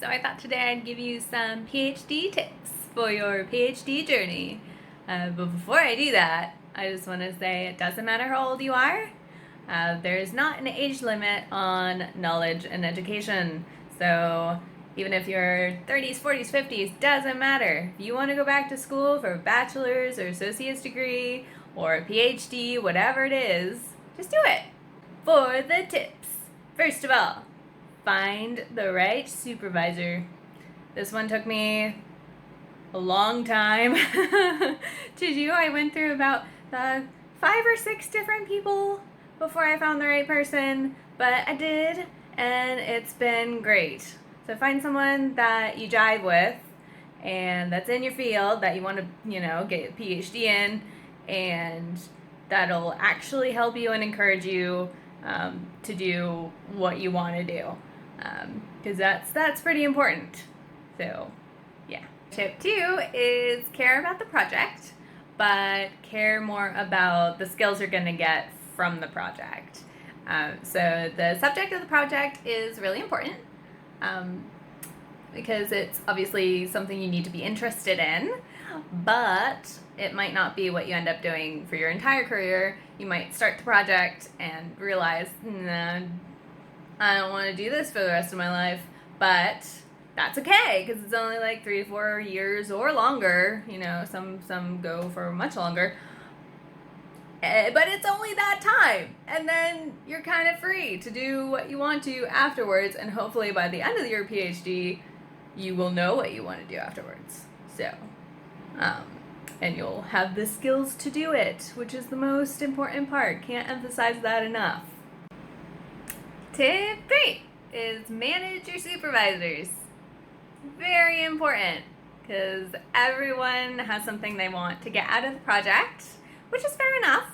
So I thought today I'd give you some PhD tips for your PhD journey. But before I do that, I just want to say it doesn't matter how old you are. There's not an age limit on knowledge and education. So even if you're 30s, 40s, 50s, doesn't matter. If you want to go back to school for a bachelor's or associate's degree or a PhD, whatever it is, just do it. For the tips, first of all, find the right supervisor. This one took me a long time to do. I went through about 5 or 6 different people before I found the right person, but I did, and it's been great. So find someone that you jive with and that's in your field that you want to, get a PhD in, and that'll actually help you and encourage you to do what you want to do, because that's pretty important. So yeah. Tip 2 is care about the project, but care more about the skills you're going to get from the project. So the subject of the project is really important, because it's obviously something you need to be interested in, but it might not be what you end up doing for your entire career. You might start the project and realize, nah, I don't want to do this for the rest of my life, but that's okay, because it's only like 3 to 4 years or longer. Some go for much longer. But it's only that time, and then you're kind of free to do what you want to afterwards, and hopefully by the end of your PhD, you will know what you want to do afterwards. So, and you'll have the skills to do it, which is the most important part. Can't emphasize that enough. Tip 3 is manage your supervisors. Very important, because everyone has something they want to get out of the project, which is fair enough,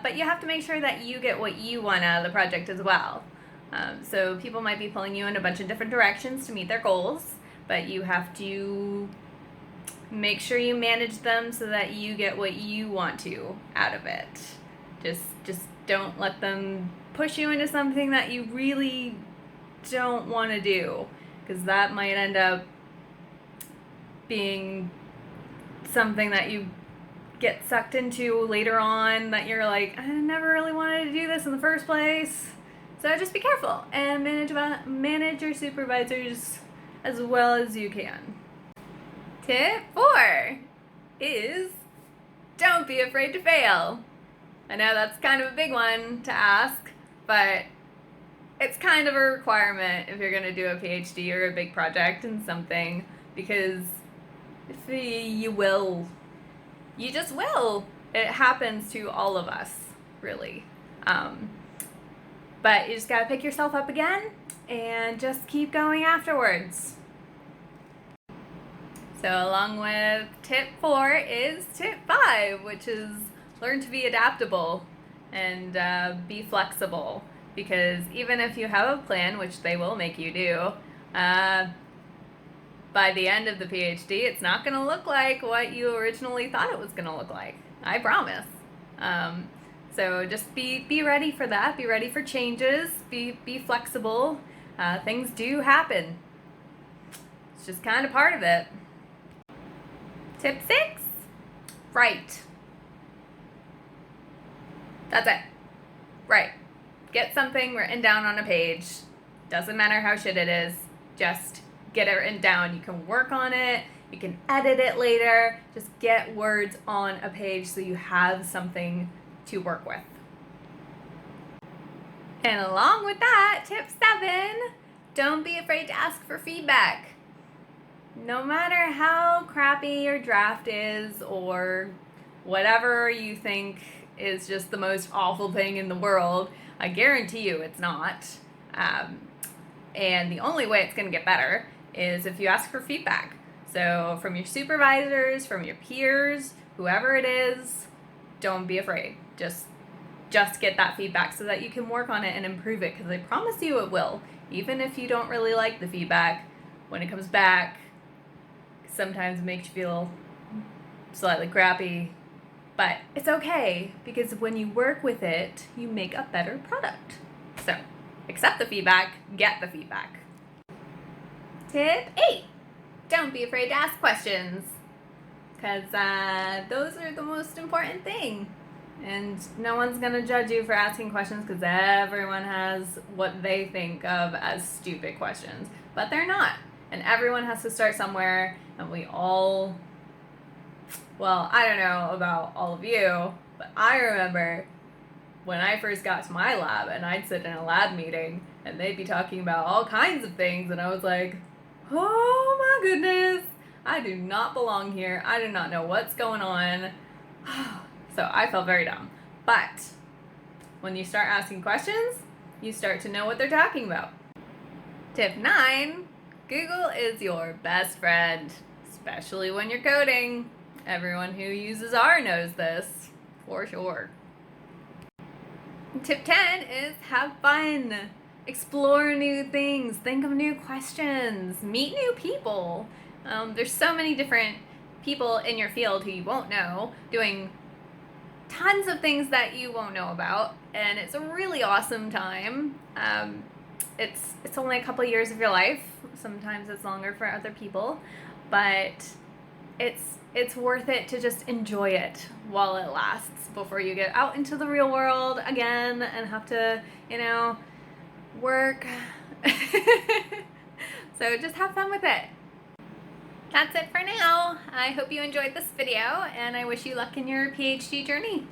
but you have to make sure that you get what you want out of the project as well. So people might be pulling you in a bunch of different directions to meet their goals, but you have to make sure you manage them so that you get what you want to out of it. Just don't let them push you into something that you really don't want to do, because that might end up being something that you get sucked into later on, that you're like, I never really wanted to do this in the first place. So just be careful and manage your supervisors as well as you can. Tip 4 is don't be afraid to fail. I know that's kind of a big one to ask, but it's kind of a requirement if you're going to do a PhD or a big project in something, because you just will. It happens to all of us, really. But you just gotta pick yourself up again and just keep going afterwards. So along with tip 4 is tip 5, which is learn to be adaptable and be flexible. Because even if you have a plan, which they will make you do, by the end of the PhD, it's not going to look like what you originally thought it was going to look like. I promise. So just be ready for that. Be ready for changes. Be flexible. Things do happen. It's just kind of part of it. Tip 6, write. That's it. Write. Get something written down on a page. Doesn't matter how shit it is. Just get it written down. You can work on it. You can edit it later. Just get words on a page so you have something to work with. And along with that, tip 7, don't be afraid to ask for feedback. No matter how crappy your draft is or whatever you think is just the most awful thing in the world, I guarantee you it's not. And the only way it's going to get better is if you ask for feedback. So from your supervisors, from your peers, whoever it is, don't be afraid. Just get that feedback so that you can work on it and improve it, because I promise you it will. Even if you don't really like the feedback, when it comes back, sometimes it makes you feel slightly crappy, but it's okay, because when you work with it, you make a better product. So accept the feedback, get the feedback. Tip 8, don't be afraid to ask questions, because those are the most important thing. And no one's going to judge you for asking questions, because everyone has what they think of as stupid questions. But they're not. And everyone has to start somewhere, and we all, well, I don't know about all of you, but I remember when I first got to my lab and I'd sit in a lab meeting and they'd be talking about all kinds of things, and I was like, oh my goodness, I do not belong here. I do not know what's going on. So I felt very dumb. But when you start asking questions, you start to know what they're talking about. Tip 9, Google is your best friend, especially when you're coding. Everyone who uses R knows this, for sure. Tip 10 is have fun. Explore new things. Think of new questions. Meet new people. There's so many different people in your field who you won't know doing tons of things that you won't know about, and it's a really awesome time. It's only a couple years of your life. Sometimes it's longer for other people, but it's worth it to just enjoy it while it lasts before you get out into the real world again and have to, work. So just have fun with it. That's it for now. I hope you enjoyed this video, and I wish you luck in your PhD journey.